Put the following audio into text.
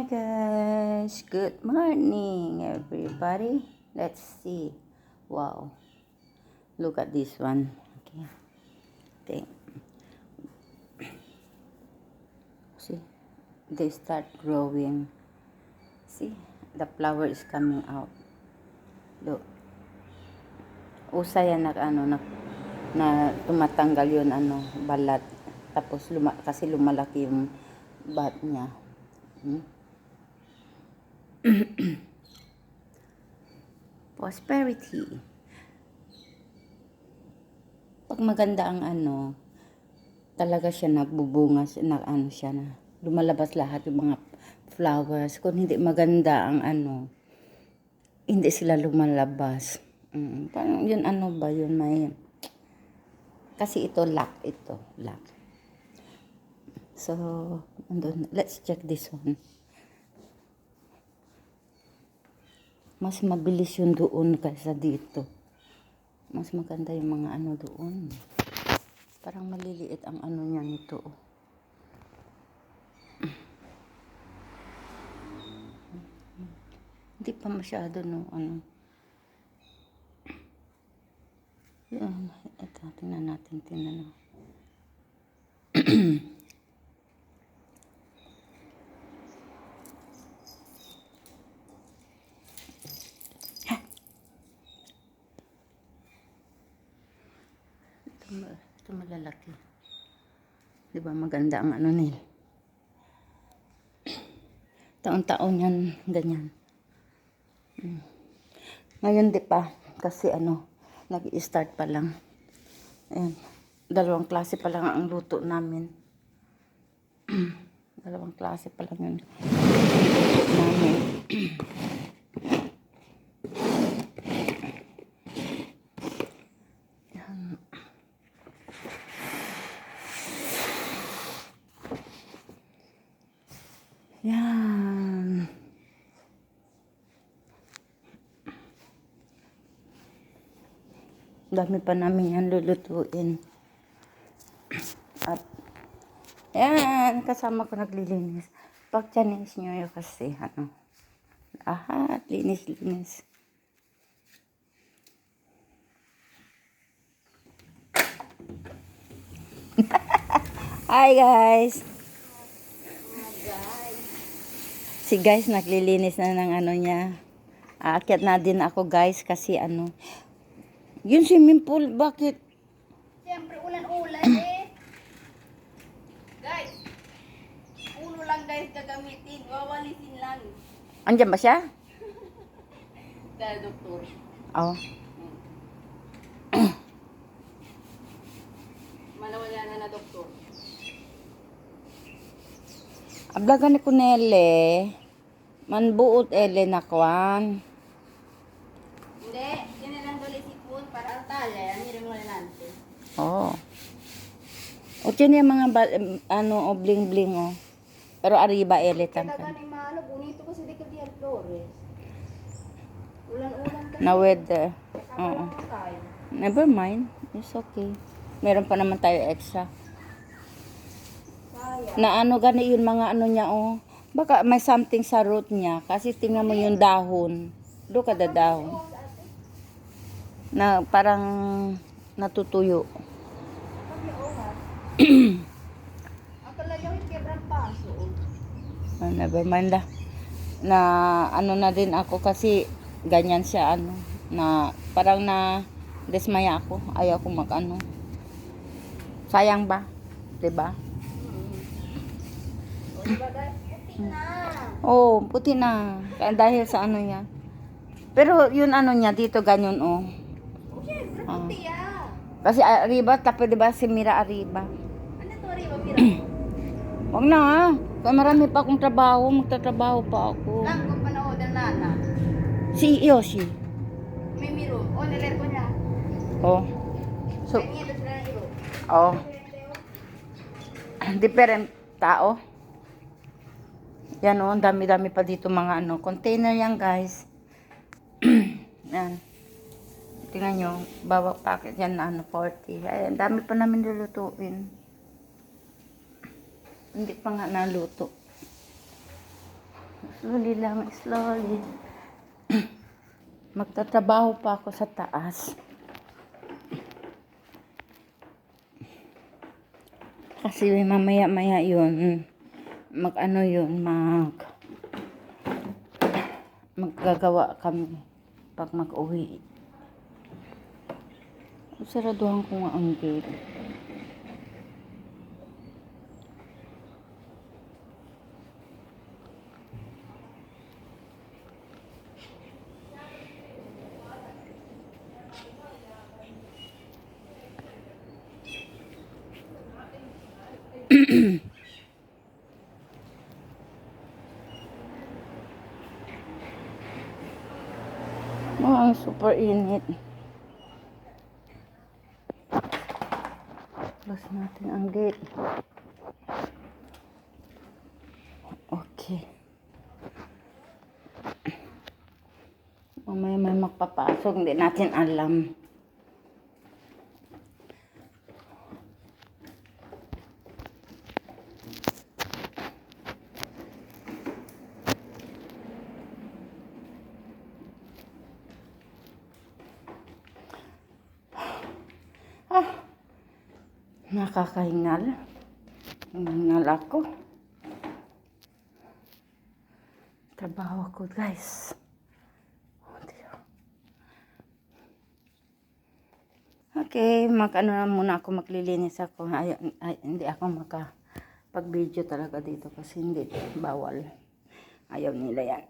guys, good morning everybody. Let's see. Wow, look at this one. Okay, see, they start growing. See, the flower is coming out. Look, usa yan na tumatanggal yun balat. Tapos kasi lumalaki yung bat niya. Prosperity. Pag maganda ang talaga siya nagbubunga, siya na lumalabas lahat yung mga flowers. Kung hindi maganda ang hindi sila lumalabas. Parang yun ba yun, may kasi ito luck. So, let's check this one. Mas mabilis yung doon kaysa dito. Mas maganda yung mga doon. Parang maliliit ang niya nito. Hindi pa masyado Yan, ito, tingnan natin. Ito malalaki. Diba maganda ang nila. Taon-taon yan, ganyan. Ngayon di pa, kasi nag-i-start pa lang. Ayan, 2 klase pa lang ang luto namin. 2 klase pa lang yun. Namin. Yan. Dami pa namin yan lulutuin. At, yan, kasama ko naglilinis. Pag Chinese New Year kasi, linis. Hi guys! Si guys naglilinis na ng niya. Aakyat na din ako guys kasi yung swimming pool, bakit? Siyempre ulan-ulan Guys, ulo lang guys gagamitin, wawalisin lang. Andiyan ba siya? Dahil doktor. Oo. Malawala na doktor. Ablagan ni Kunele. Manbuot na kwan. Hindi, yan dole sipon para altale, amirin mo na nante. Oo. O tiyan yung mga bling-bling Pero arriba tan Kaya ni malo, bonito kasi di ka diyan flores. Ulan-ulan kasi. na weather. Oo. Tayo. Never mind. It's okay. Meron pa naman tayo extra. Na gani yun mga niya Baka may something sa root niya. Kasi tingnan mo yung dahon. Do kada dahon. Na parang natutuyo. Ang talaga yung kebrang paso. Never mind lah. Na na din ako kasi ganyan siya na parang na desmaya ako. Ayaw ko Sayang ba? 'Di ba? Diba guys? Puti na. Oh, puti na. Dahil sa yan. Pero yun niya dito ganyan Siyempre, puti Kasi arriba, tapos 'di ba si Mira arriba. Ano to, Riba, Mira? Wag na Kaya marami pa akong trabaho, magtatrabaho pa ako. Lang kung panood ang nana. Si Yoshi. May miro. Niler ko niya. Oh. So, Kaya niya sila ng iro. different tao. Yan ang dami-dami pa dito mga container yan guys. Yan. Tingnan nyo, bawat packet yan na 40. Ay, ang dami pa namin lulutuin. Hindi pa nga naluto. Slowly lang, slowly. Magtatrabaho pa ako sa taas. Kasi mamaya-maya yun, maggagawa kami pag mag-uwi. Saraduhan ko nga ang gate. Oh, ang super init. Close natin ang gate. Okay. Mamaya may magpapasok, hindi natin alam. Nakakahingal. Hingal ako. Trabaho ko, guys. Okay, na muna ako, maglilinis ako. Hindi ako makapag-video talaga dito kasi hindi, bawal. Ayaw nila yan.